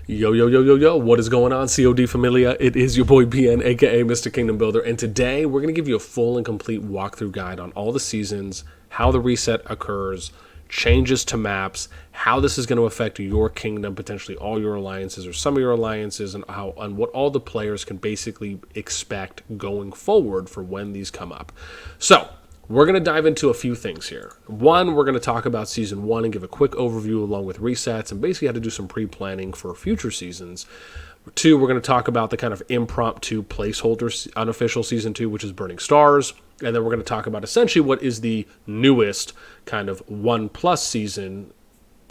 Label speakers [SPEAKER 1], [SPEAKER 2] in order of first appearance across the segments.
[SPEAKER 1] Yo, yo, yo, yo, yo, what is going on, COD Familia? It is your boy BN, aka Mr. Kingdom Builder, and today we're going to give you a full and complete walkthrough guide on all the seasons, how the reset occurs, changes to maps, how this is going to affect your kingdom, potentially all your alliances or some of your alliances, and what all the players can basically expect going forward for when these come up. So, we're going to dive into a few things here. One, we're going to talk about Season 1 and give a quick overview along with resets and basically how to do some pre-planning for future seasons. Two, we're going to talk about the kind of impromptu placeholder unofficial Season 2, which is Burning Stars. And then we're going to talk about essentially what is the newest kind of 1+ season,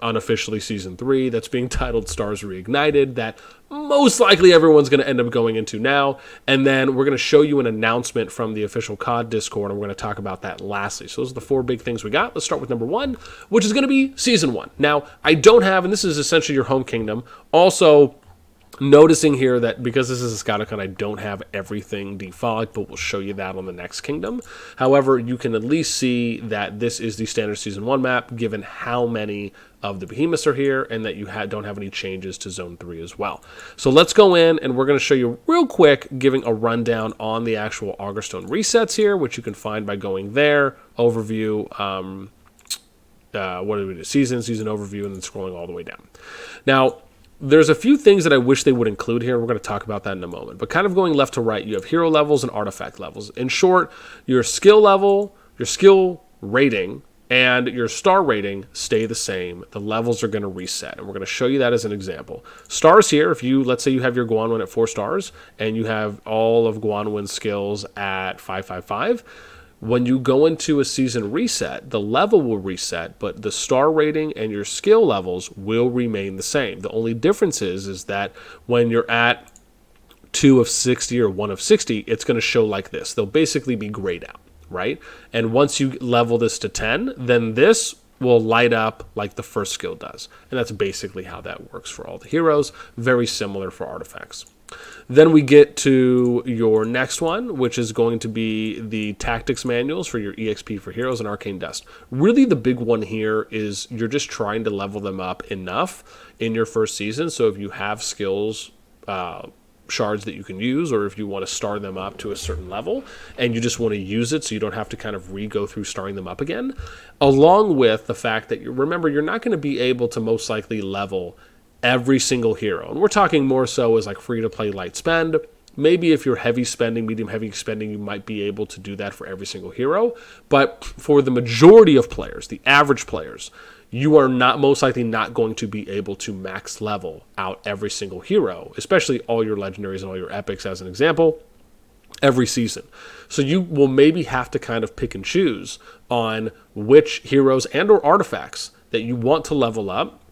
[SPEAKER 1] unofficially Season 3, that's being titled Stars Reignited, that most likely everyone's going to end up going into now. And then we're going to show you an announcement from the official CoD Discord, and we're going to talk about that lastly. So those are the four big things we got. Let's start with number one, which is going to be Season 1. Now, I don't have, and this is essentially your home kingdom, also noticing here that because this is a Scouticon, I don't have everything default, but we'll show you that on the next kingdom. However, you can at least see that this is the standard Season 1 map, given how many of the behemoths are here, and that you don't have any changes to Zone 3 as well. So let's go in, and we're going to show you real quick, giving a rundown on the actual Augerstone resets here, which you can find by going there, overview, what do we do? Season overview, and then scrolling all the way down. Now, there's a few things that I wish they would include here. We're going to talk about that in a moment. But kind of going left to right, you have hero levels and artifact levels. In short, your skill level, your skill rating, and your star rating stay the same. The levels are going to reset, and we're going to show you that as an example. Stars here, if you, let's say you have your Guanwin at 4 stars, and you have all of Guanwin's skills at 555, when you go into a season reset, the level will reset, but the star rating and your skill levels will remain the same. The only difference is that when you're at 2 of 60 or 1 of 60, it's going to show like this. They'll basically be grayed out, right? And once you level this to 10, then this will light up like the first skill does. And that's basically how that works for all the heroes. Very similar for artifacts. Then we get to your next one, which is going to be the tactics manuals for your EXP for heroes and Arcane Dust. Really the big one here is you're just trying to level them up enough in your first season. So if you have skills, shards that you can use, or if you want to star them up to a certain level and you just want to use it so you don't have to kind of go through starring them up again, along with the fact that, remember, you're not going to be able to most likely level every single hero. And we're talking more so as like free-to-play light spend. Maybe if you're heavy spending, medium heavy spending, you might be able to do that for every single hero. But for the majority of players, the average players, you are not most likely not going to be able to max level out every single hero, especially all your legendaries and all your epics as an example, every season. So you will maybe have to kind of pick and choose on which heroes and or artifacts that you want to level up.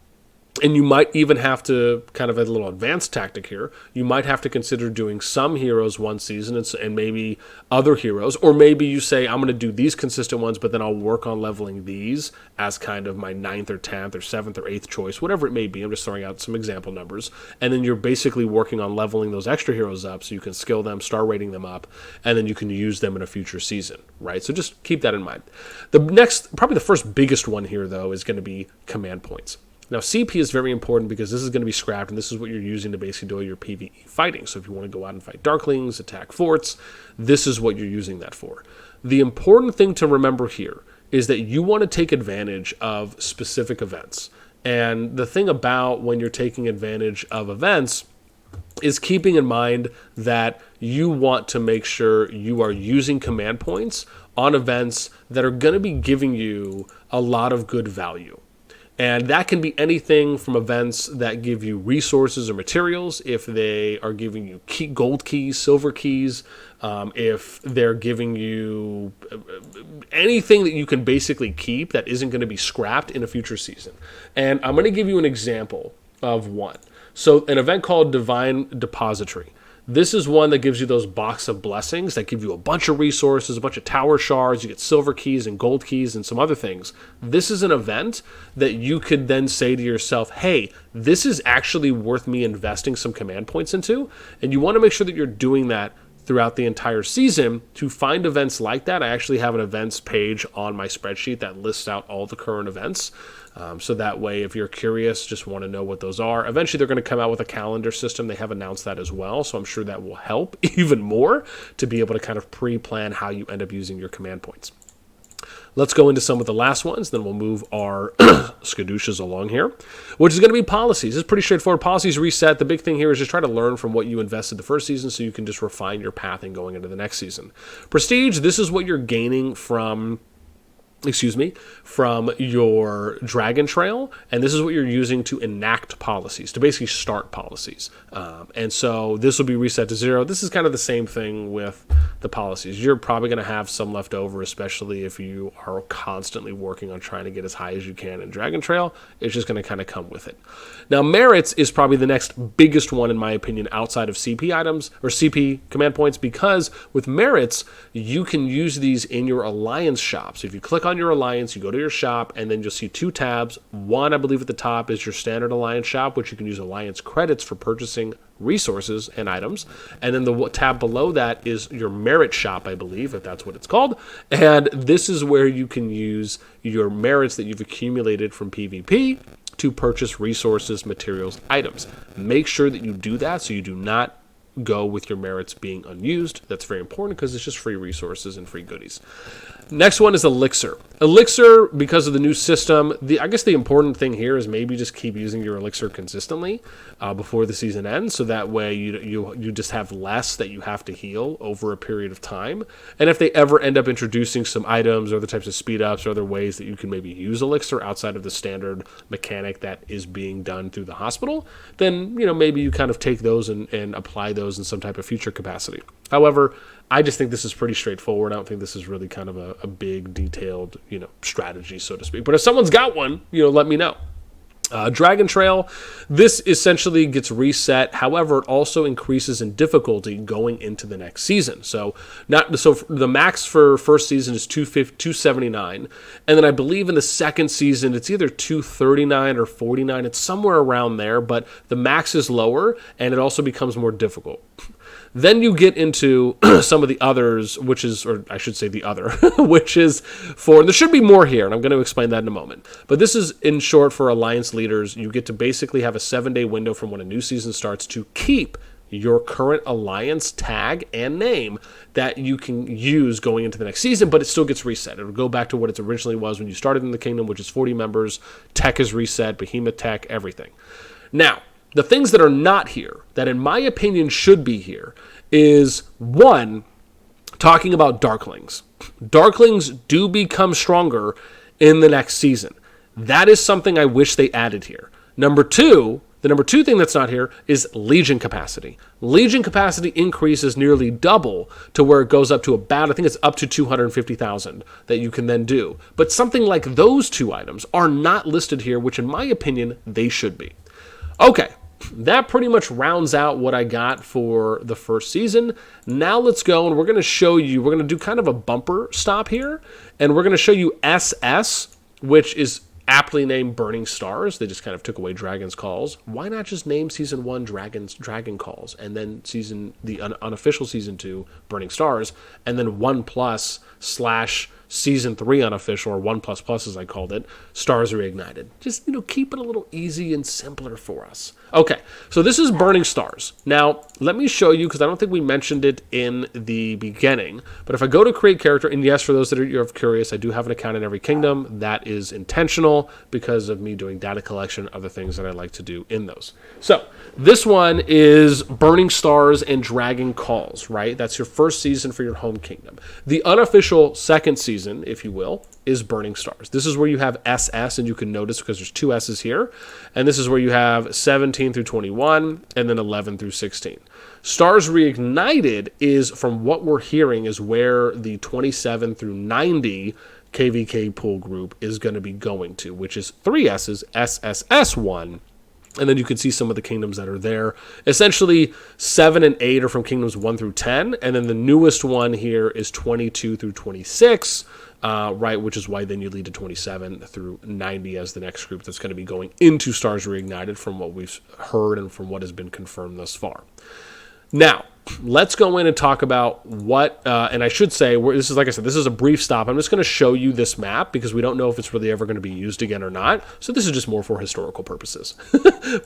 [SPEAKER 1] And you might even have to, kind of a little advanced tactic here, you might have to consider doing some heroes one season and maybe other heroes. Or maybe you say, I'm going to do these consistent ones, but then I'll work on leveling these as kind of my 9th or 10th or 7th or 8th choice, whatever it may be. I'm just throwing out some example numbers. And then you're basically working on leveling those extra heroes up so you can skill them, star rating them up, and then you can use them in a future season, right? So just keep that in mind. The next, probably the first biggest one here, though, is going to be command points. Now, CP is very important because this is going to be scrapped, and this is what you're using to basically do your PvE fighting. So if you want to go out and fight Darklings, attack forts, this is what you're using that for. The important thing to remember here is that you want to take advantage of specific events. And the thing about when you're taking advantage of events is keeping in mind that you want to make sure you are using command points on events that are going to be giving you a lot of good value. And that can be anything from events that give you resources or materials, if they are giving you gold keys, silver keys, if they're giving you anything that you can basically keep that isn't going to be scrapped in a future season. And I'm going to give you an example of one. So an event called Divine Depository. This is one that gives you those box of blessings that give you a bunch of resources, a bunch of tower shards, you get silver keys and gold keys and some other things. This is an event that you could then say to yourself, hey, this is actually worth me investing some command points into. And you want to make sure that you're doing that throughout the entire season. To find events like that, I actually have an events page on my spreadsheet that lists out all the current events. So that way, if you're curious, just want to know what those are. Eventually, they're going to come out with a calendar system. They have announced that as well. So I'm sure that will help even more to be able to kind of pre-plan how you end up using your command points. Let's go into some of the last ones, then we'll move our skadooshas along here, which is going to be policies. It's pretty straightforward. Policies reset. The big thing here is just try to learn from what you invested the first season so you can just refine your pathing going into the next season. Prestige, this is what you're gaining from your Dragon Trail, and this is what you're using to enact policies, to basically start policies. And so this will be reset to 0. This is kind of the same thing with the policies. You're probably going to have some left over, especially if you are constantly working on trying to get as high as you can in Dragon Trail. It's just going to kind of come with it. Now, merits is probably the next biggest one, in my opinion, outside of CP items or CP command points, because with merits, you can use these in your alliance shop. So if you click on your alliance, you go to your shop, and then you'll see 2 tabs. One, I believe at the top, is your standard alliance shop, which you can use alliance credits for purchasing resources and items. And then the tab below that is your merit shop, I believe, if that's what it's called. And this is where you can use your merits that you've accumulated from PvP to purchase resources, materials, items. Make sure that you do that so you do not go with your merits being unused. That's very important because it's just free resources and free goodies. Next one is Elixir. Elixir, because of the new system, I guess the important thing here is maybe just keep using your Elixir consistently before the season ends, so that way you just have less that you have to heal over a period of time. And if they ever end up introducing some items or other types of speed ups or other ways that you can maybe use Elixir outside of the standard mechanic that is being done through the hospital, then maybe you kind of take those and apply those in some type of future capacity. However, I just think this is pretty straightforward. I don't think this is really kind of a big, detailed, strategy, so to speak. But if someone's got one, let me know. Dragon Trail, this essentially gets reset. However, it also increases in difficulty going into the next season. So the max for first season is 279, and then I believe in the second season it's either 239 or 49. It's somewhere around there, but the max is lower, and it also becomes more difficult. Then you get into some of the others, which is for, there should be more here, and I'm going to explain that in a moment. But this is, in short, for Alliance leaders. You get to basically have a 7-day window from when a new season starts to keep your current Alliance tag and name that you can use going into the next season, but it still gets reset. It'll go back to what it originally was when you started in the kingdom, which is 40 members. Tech is reset, behemoth tech, everything. Now, the things that are not here, that in my opinion should be here, is one, talking about Darklings. Darklings do become stronger in the next season. That is something I wish they added here. The number two thing that's not here is Legion capacity. Legion capacity increases nearly double to where it goes up to about, I think it's up to 250,000 that you can then do. But something like those 2 items are not listed here, which in my opinion, they should be. Okay. That pretty much rounds out what I got for the first season. Now let's go and we're going to do kind of a bumper stop here, and we're going to show you SS, which is aptly named Burning Stars. They just kind of took away Dragon's Calls. Why not just name Season 1 Dragon Calls, and then the unofficial Season 2 Burning Stars, and then 1+ / Season 3 unofficial, or 1++ as I called it, Stars Reignited. Just, keep it a little easy and simpler for us. Okay, so this is Burning Stars. Now, let me show you, because I don't think we mentioned it in the beginning, but if I go to create character, and yes, for those that are curious, I do have an account in every kingdom. That is intentional because of me doing data collection, other things that I like to do in those. So, this one is Burning Stars and Dragon Calls, right? That's your first season for your home kingdom. The unofficial second season, if you will, is Burning Stars. This is where you have SS, and you can notice because there's 2 S's here, and this is where you have 17 through 21, and then 11 through 16. Stars Reignited is, from what we're hearing, is where the 27 through 90 KVK pool group is going to be going to, which is 3 S's, SSS1, and then you can see some of the kingdoms that are there. Essentially, 7 and 8 are from kingdoms 1 through 10, and then the newest one here is 22 through 26, right, which is why then you lead to 27 through 90 as the next group that's going to be going into Stars Reignited from what we've heard and from what has been confirmed thus far. Now, let's go in and talk about what, and I should say, this is, like I said, this is a brief stop. I'm just going to show you this map because we don't know if it's really ever going to be used again or not. So this is just more for historical purposes.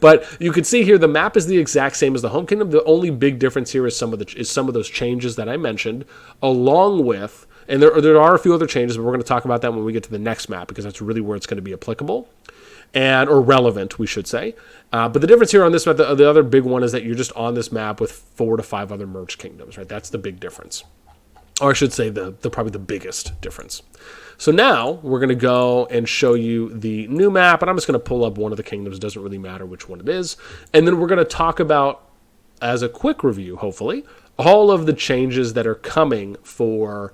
[SPEAKER 1] But you can see here, the map is the exact same as the home kingdom. The only big difference here is some of those changes that I mentioned, along with, and there are a few other changes, but we're going to talk about that when we get to the next map because that's really where it's going to be applicable. Or relevant, we should say. But the difference here on this map, the other big one is that you're just on this map with 4 to 5 other merged kingdoms, right? That's the big difference. Or I should say probably the biggest difference. So now we're going to go and show you the new map, and I'm just going to pull up one of the kingdoms. It doesn't really matter which one it is. And then we're going to talk about, as a quick review, hopefully, all of the changes that are coming for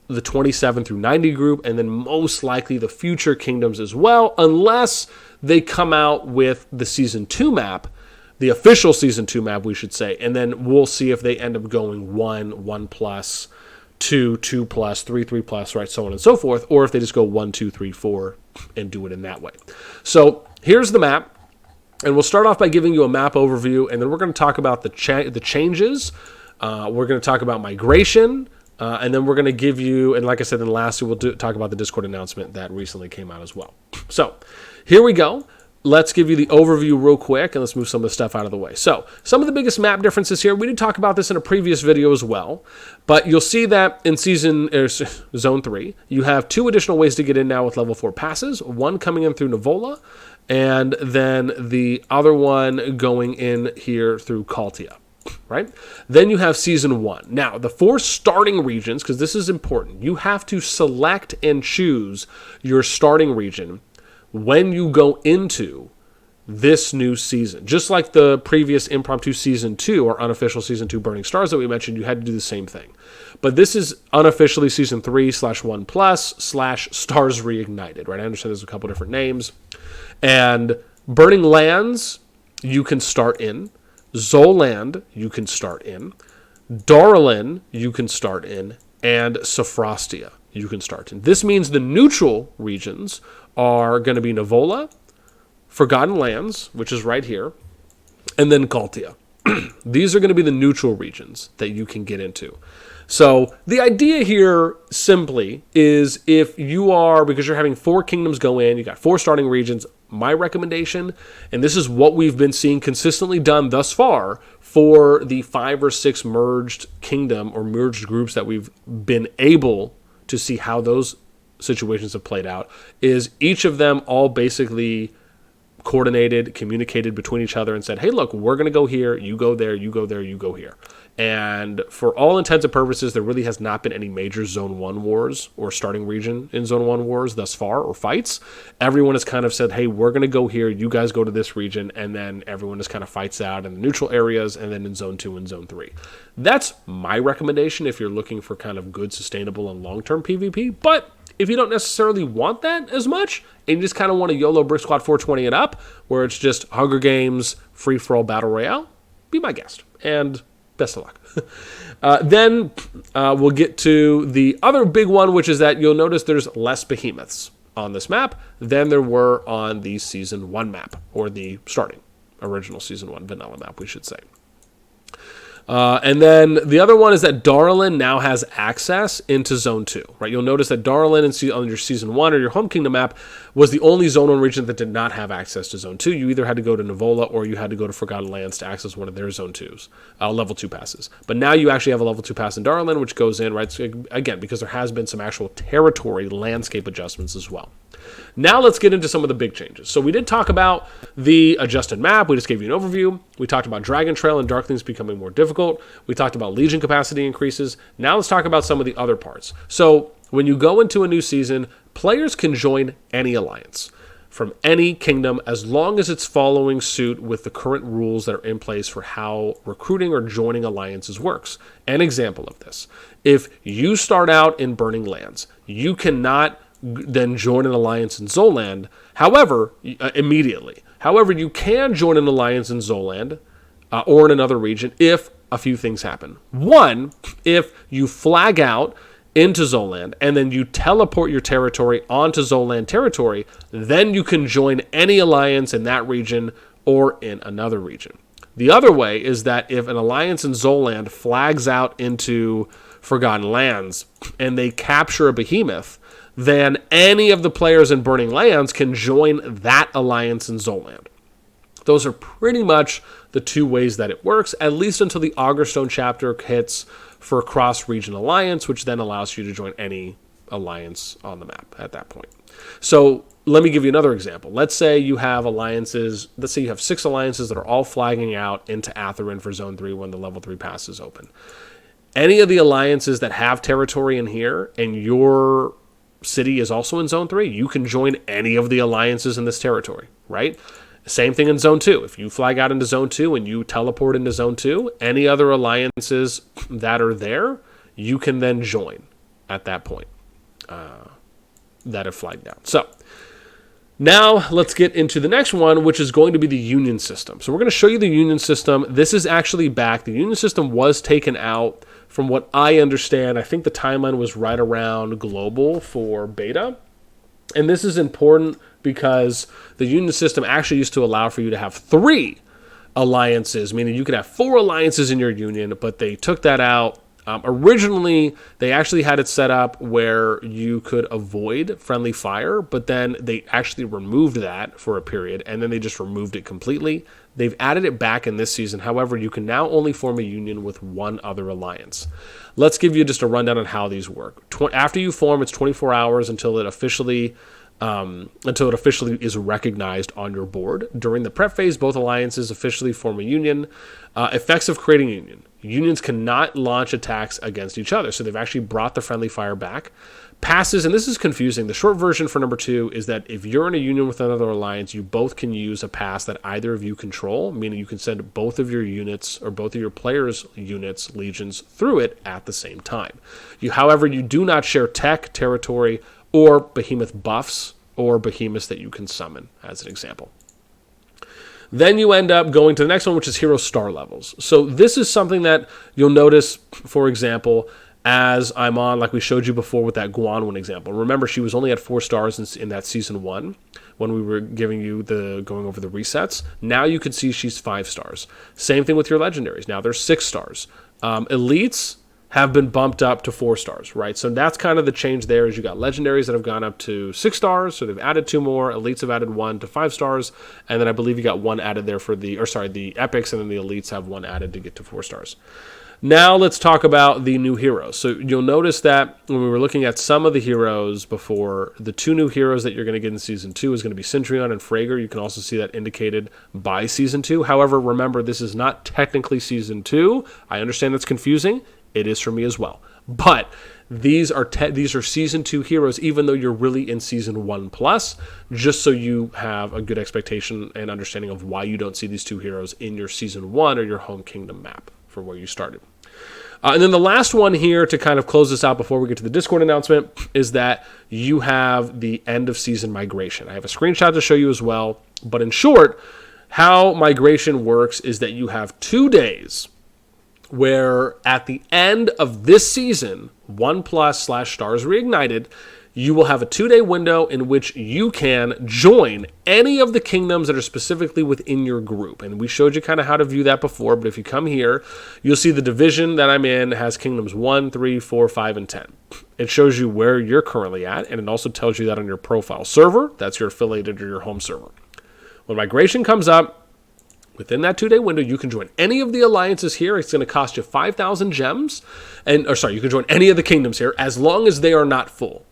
[SPEAKER 1] the 27 through 90 group, and then most likely the future kingdoms as well, unless they come out with the Season 2 map, the official Season 2 map, we should say, and then we'll see if they end up going 1, 1 plus, 2, 2 plus, 3, 3 plus, right, so on and so forth, or if they just go 1, 2, 3, 4, and do it in that way. So here's the map, and we'll start off by giving you a map overview, and then we're going to talk about the changes. We're going to talk about migration, and then we're going to give you, and like I said, then lastly, we'll talk about the Discord announcement that recently came out as well. So here we go. Let's give you the overview real quick, and let's move some of the stuff out of the way. So some of the biggest map differences here, we did talk about this in a previous video as well, but you'll see that in Zone 3, you have 2 additional ways to get in now with level 4 passes, one coming in through Nivola, and then the other one going in here through Kaltia. Right? Then you have Season 1. Now, the 4 starting regions, because this is important, you have to select and choose your starting region when you go into this new season. Just like the previous impromptu Season 2 or unofficial Season 2 Burning Stars that we mentioned, you had to do the same thing. But this is unofficially Season 3/1+/Stars Reignited, right? I understand there's a couple different names. And Burning Lands, you can start in. Zoland, you can start in. Darlin, you can start in. And Sophrostia, you can start in. This means the neutral regions are going to be Nivola, Forgotten Lands, which is right here, and then Kaltia. These are going to be the neutral regions that you can get into. So the idea here simply is if you are, because you're having 4 kingdoms go in, you got 4 starting regions, my recommendation, and this is what we've been seeing consistently done thus far for the 5 or 6 merged kingdom or merged groups that we've been able to see how those situations have played out, is each of them all basically coordinated, communicated between each other and said, hey, look, we're going to go here, you go there, you go there, you go here. And for all intents and purposes, there really has not been any major Zone 1 wars or starting region in Zone 1 wars thus far, or fights. Everyone has kind of said, hey, we're going to go here, you guys go to this region, and then everyone just kind of fights out in the neutral areas and then in Zone 2 and Zone 3. That's my recommendation if you're looking for kind of good, sustainable, and long-term PvP. But if you don't necessarily want that as much, and you just kind of want a YOLO Brick Squad 420 and up, where it's just Hunger Games, free-for-all Battle Royale, be my guest. And best of luck. Then we'll get to the other big one, which is that you'll notice there's less behemoths on this map than there were on the Season 1 map, or the starting original Season 1 vanilla map, we should say. And then the other one is that Darlin now has access into Zone 2, right? You'll notice that Darlin on your Season 1 or your Home Kingdom map was the only Zone 1 region that did not have access to Zone 2. You either had to go to Nivola or you had to go to Forgotten Lands to access one of their Zone 2s, level 2 passes. But now you actually have a level 2 pass in Darlin, which goes in, right? So again, because there has been some actual territory landscape adjustments as well. Now let's get into some of the big changes. So we did talk about the adjusted map. We just gave you an overview. We talked about Dragon Trail and Darklings becoming more difficult. We talked about Legion capacity increases. Now let's talk about some of the other parts. So when you go into a new season, players can join any alliance from any kingdom as long as it's following suit with the current rules that are in place for how recruiting or joining alliances works. An example of this: if you start out in Burning Lands, you cannot then join an alliance in Zoland, however, immediately. However, you can join an alliance in Zoland or in another region if a few things happen. One, if you flag out into Zoland and then you teleport your territory onto Zoland territory, then you can join any alliance in that region or in another region. The other way is that if an alliance in Zoland flags out into Forgotten Lands and they capture a behemoth, then any of the players in Burning Lands can join that alliance in Zoland. Those are pretty much the two ways that it works, at least until the Augerstone chapter hits for cross-region alliance, which then allows you to join any alliance on the map at that point. So let me give you another example. Let's say you have alliances. Let's say you have 6 alliances that are all flagging out into Atherin for Zone 3 when the Level 3 pass is open. Any of the alliances that have territory in here and your city is also in Zone 3, you can join any of the alliances in this territory, right? Same thing in Zone 2. If you flag out into Zone 2 and you teleport into Zone 2, any other alliances that are there, you can then join at that point that have flagged out. So now let's get into the next one, which is going to be the union system. So we're going to show you the union system. This is actually back. The union system was taken out from what I understand. I think the timeline was right around global for beta. And this is important because the union system actually used to allow for you to have 3 alliances, meaning you could have 4 alliances in your union, but they took that out. Originally, they actually had it set up where you could avoid friendly fire, but then they actually removed that for a period, and then they just removed it completely. They've added it back in this season. However, you can now only form a union with 1 other alliance. Let's give you just a rundown on how these work. After you form, it's 24 hours until it officially is recognized on your board. During the prep phase, both alliances officially form a union. Effects of creating a union. Unions cannot launch attacks against each other, so they've actually brought the friendly fire back. Passes, and this is confusing. The short version for number 2 is that if you're in a union with another alliance, you both can use a pass that either of you control, meaning you can send both of your units or both of your players' units, legions, through it at the same time. However, you do not share tech, territory, or behemoth buffs or behemoths that you can summon, as an example. Then you end up going to the next one, which is hero star levels. So this is something that you'll notice, for example, as I'm on, like we showed you before with that Guanwin example. Remember, she was only at 4 stars in that season 1 when we were giving you going over the resets. Now you can see she's 5 stars. Same thing with your legendaries. Now there's 6 stars. Elites have been bumped up to 4 stars, right? So that's kind of the change there. Is you got legendaries that have gone up to 6 stars, so they've added 2 more. Elites have added 1 to 5 stars, and then I believe you got 1 added there for the epics, and then the elites have 1 added to get to 4 stars. Now let's talk about the new heroes. So you'll notice that when we were looking at some of the heroes before, the 2 new heroes that you're going to get in Season 2 is going to be Centurion and Frager. You can also see that indicated by Season 2. However, remember, this is not technically Season 2. I understand that's confusing. It is for me as well. But these are Season 2 heroes, even though you're really in Season 1+, just so you have a good expectation and understanding of why you don't see these 2 heroes in your Season 1 or your home kingdom map for where you started. And then the last one here to kind of close this out before we get to the Discord announcement is that you have the end of season migration. I have a screenshot to show you as well. But in short, how migration works is that you have 2 days where at the end of this season, 1+/Stars Reignited, you will have a 2-day window in which you can join any of the kingdoms that are specifically within your group. And we showed you kind of how to view that before, but if you come here, you'll see the division that I'm in has kingdoms 1, 3, 4, 5, and 10. It shows you where you're currently at, and it also tells you that on your profile server. That's your affiliated or your home server. When migration comes up, within that 2-day window, you can join any of the alliances here. It's going to cost you 5,000 gems. You can join any of the kingdoms here as long as they are not full.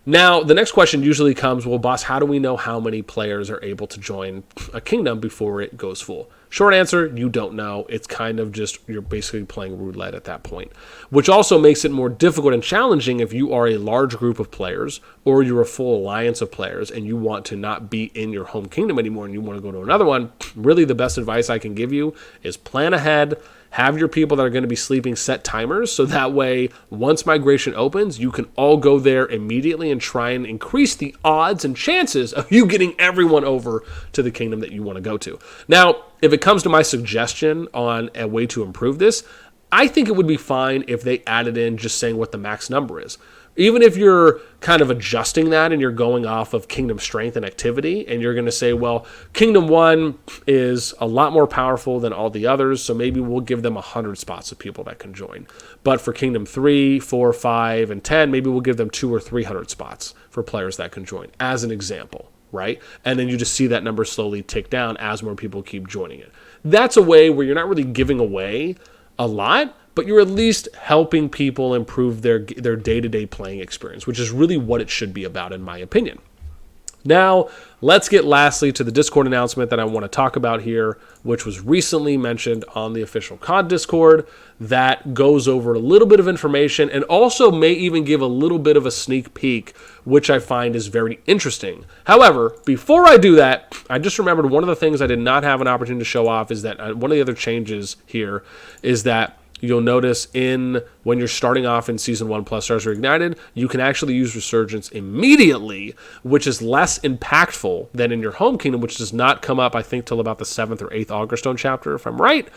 [SPEAKER 1] Now, the next question usually comes, well, boss, how do we know how many players are able to join a kingdom before it goes full? Short answer, you don't know. It's kind of just, you're basically playing roulette at that point, which also makes it more difficult and challenging if you are a large group of players or you're a full alliance of players and you want to not be in your home kingdom anymore and you want to go to another one. Really, the best advice I can give you is plan ahead. Have your people that are going to be sleeping set timers so that way once migration opens, you can all go there immediately and try and increase the odds and chances of you getting everyone over to the kingdom that you want to go to. Now, if it comes to my suggestion on a way to improve this, I think it would be fine if they added in just saying what the max number is. Even if you're kind of adjusting that and you're going off of kingdom strength and activity, and you're going to say, well, Kingdom 1 is a lot more powerful than all the others, so maybe we'll give them 100 spots of people that can join. But for Kingdom 3, 4, 5, and 10, maybe we'll give them 200 or 300 spots for players that can join, as an example, right? And then you just see that number slowly tick down as more people keep joining it. That's a way where you're not really giving away a lot, but you're at least helping people improve their day-to-day playing experience, which is really what it should be about, in my opinion. Now, let's get lastly to the Discord announcement that I want to talk about here, which was recently mentioned on the official CoD Discord, that goes over a little bit of information and also may even give a little bit of a sneak peek, which I find is very interesting. However, before I do that, I just remembered one of the things I did not have an opportunity to show off is that one of the other changes here is that you'll notice when you're starting off in Season 1 plus Stars Reignited, you can actually use Resurgence immediately, which is less impactful than in your home kingdom, which does not come up, I think, till about the 7th or 8th Augerstone chapter, if I'm right.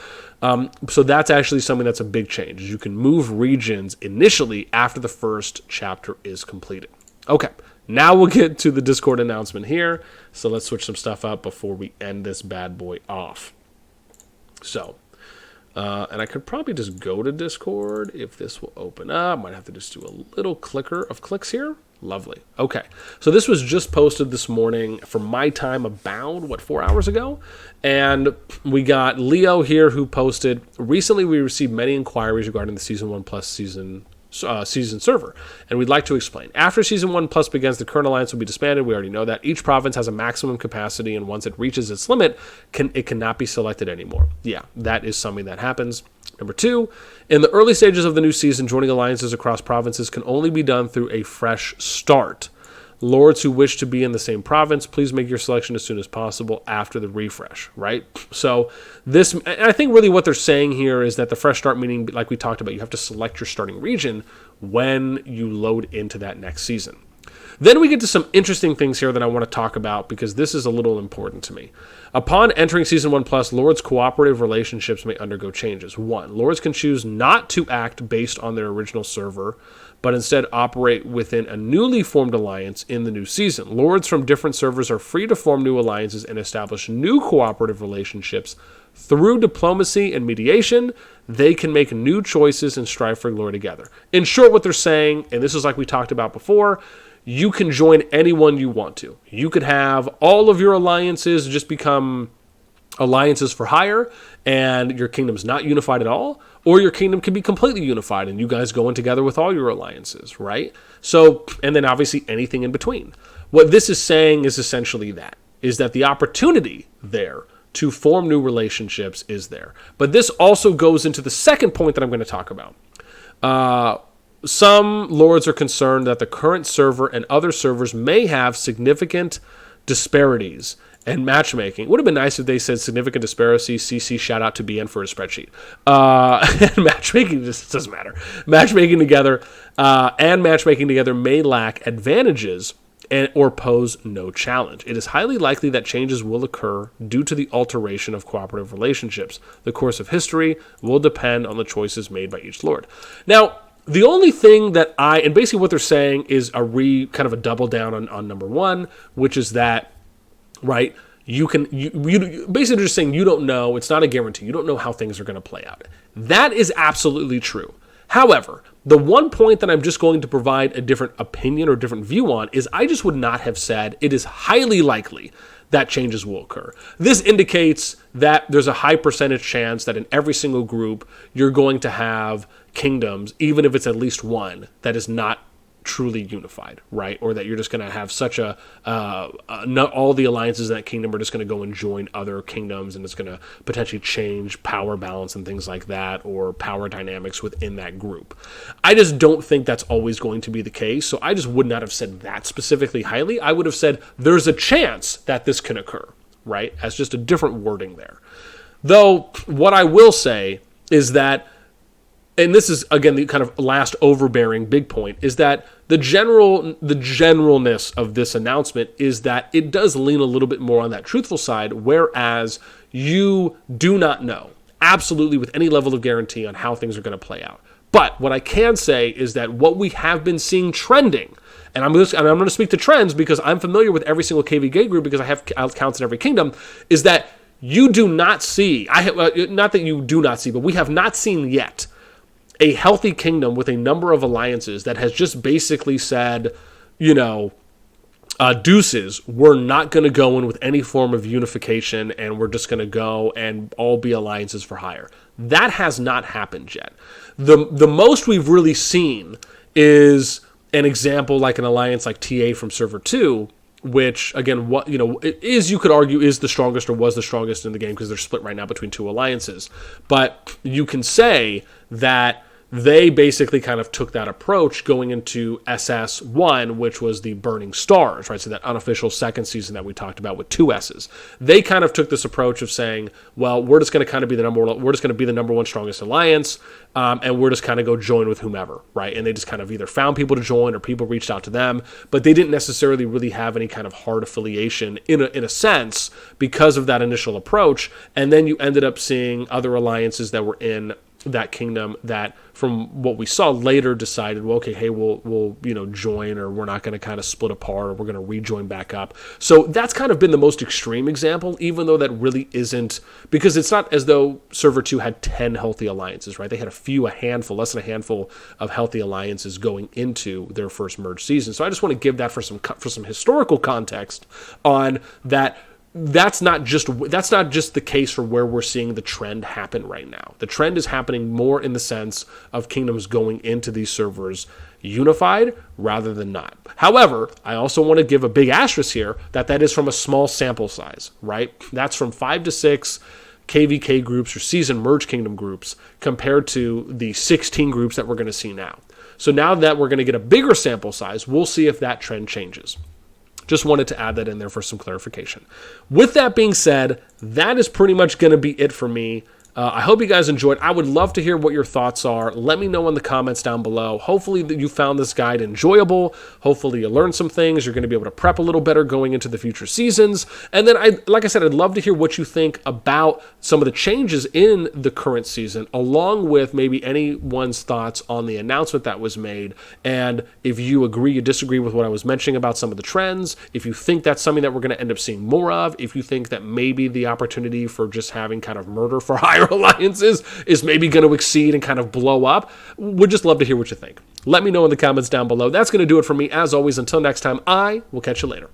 [SPEAKER 1] So that's actually something that's a big change. You can move regions initially after the first chapter is completed. Okay, now we'll get to the Discord announcement here. So let's switch some stuff up before we end this bad boy off. So... and I could probably just go to Discord if this will open up. Might have to just do a little clicker of clicks here. Lovely. Okay. So this was just posted this morning for my time about, 4 hours ago? And we got Leo here who posted, recently we received many inquiries regarding the Season 1 plus season server, and we'd like to explain. After Season 1 Plus begins, the current alliance will be disbanded. We already know that. Each province has a maximum capacity, and once it reaches its limit, it cannot be selected anymore. Yeah, that is something that happens. Number 2, in the early stages of the new season, joining alliances across provinces can only be done through a fresh start. Lords who wish to be in the same province, please make your selection as soon as possible after the refresh, right? So this, and I think really what they're saying here is that the fresh start, meaning like we talked about, you have to select your starting region when you load into that next season. Then we get to some interesting things here that I want to talk about because this is a little important to me. Upon entering Season 1 Plus, Lords' cooperative relationships may undergo changes. 1. Lords can choose not to act based on their original server, but instead operate within a newly formed alliance in the new season. Lords from different servers are free to form new alliances and establish new cooperative relationships. Through diplomacy and mediation, they can make new choices and strive for glory together. In short, what they're saying, and this is like we talked about before, you can join anyone you want to. You could have all of your alliances just become alliances for hire, and your kingdom's not unified at all, or your kingdom can be completely unified, and you guys go in together with all your alliances, right? So, and then obviously anything in between. What this is saying is essentially is that the opportunity there to form new relationships is there. But this also goes into the second point that I'm going to talk about. Some lords are concerned that the current server and other servers may have significant disparities and matchmaking. It would have been nice if they said significant disparity, CC shout out to BN for his spreadsheet. And matchmaking just doesn't matter. Matchmaking together may lack advantages or pose no challenge. It is highly likely that changes will occur due to the alteration of cooperative relationships. The course of history will depend on the choices made by each lord. Now, the only thing that and basically what they're saying is kind of a double down on number 1, which is that, right, you basically just saying you don't know, it's not a guarantee, you don't know how things are going to play out. That is absolutely true. However, the one point that I'm just going to provide a different opinion or different view on is I just would not have said it is highly likely that changes will occur. This indicates that there's a high percentage chance that in every single group you're going to have kingdoms, even if it's at least one, that is not truly unified, right? Or that you're just going to have such not all the alliances in that kingdom are just going to go and join other kingdoms, and it's going to potentially change power balance and things like that, or power dynamics within that group. I just don't think that's always going to be the case, so I just would not have said that specifically highly. I would have said there's a chance that this can occur, right? As just a different wording there. Though, what I will say is that, and this is, again, the kind of last overbearing big point, is that the generalness of this announcement is that it does lean a little bit more on that truthful side, whereas you do not know absolutely with any level of guarantee on how things are going to play out. But what I can say is that what we have been seeing trending, and I'm going to speak to trends because I'm familiar with every single KVK group because I have accounts in every kingdom, is that you do not see, not that you do not see, but we have not seen yet a healthy kingdom with a number of alliances that has just basically said, deuces, we're not going to go in with any form of unification and we're just going to go and all be alliances for hire. That has not happened yet. The most we've really seen is an example like an alliance like TA from Server 2, which, again, you could argue is the strongest or was the strongest in the game because they're split right now between two alliances. But you can say that they basically kind of took that approach going into SS1, which was the Burning Stars, right? So that unofficial second season that we talked about with 2 S's. They kind of took this approach of saying, well, we're just going to kind of be the number one strongest alliance, and we're just kind of go join with whomever, right? And they just kind of either found people to join or people reached out to them, but they didn't necessarily really have any kind of hard affiliation in a sense because of that initial approach. And then you ended up seeing other alliances that were in that kingdom that, from what we saw later, decided, well, okay, hey, we'll join, or we're not going to kind of split apart, or we're going to rejoin back up. So that's kind of been the most extreme example, even though that really isn't, because it's not as though Server 2 had 10 healthy alliances, right? They had less than a handful of healthy alliances going into their first merge season. So I just want to give that for some historical context on that. That's not just the case for where we're seeing the trend happen right now. The trend is happening more in the sense of kingdoms going into these servers unified rather than not. However, I also want to give a big asterisk here that is from a small sample size, right? That's from 5 to 6 KVK groups or season merge kingdom groups compared to the 16 groups that we're going to see now. So now that we're going to get a bigger sample size, we'll see if that trend changes. Just wanted to add that in there for some clarification. With that being said, that is pretty much going to be it for me. I hope you guys enjoyed. I would love to hear what your thoughts are. Let me know in the comments down below. Hopefully that you found this guide enjoyable. Hopefully you learned some things. You're going to be able to prep a little better going into the future seasons. And then, like I said, I'd love to hear what you think about some of the changes in the current season, along with maybe anyone's thoughts on the announcement that was made. And if you agree, you disagree with what I was mentioning about some of the trends, if you think that's something that we're going to end up seeing more of, if you think that maybe the opportunity for just having kind of murder for hire alliances is maybe going to exceed and kind of blow up, would just love to hear what you think. Let me know in the comments down below. That's going to do it for me. As always, until next time, I will catch you later.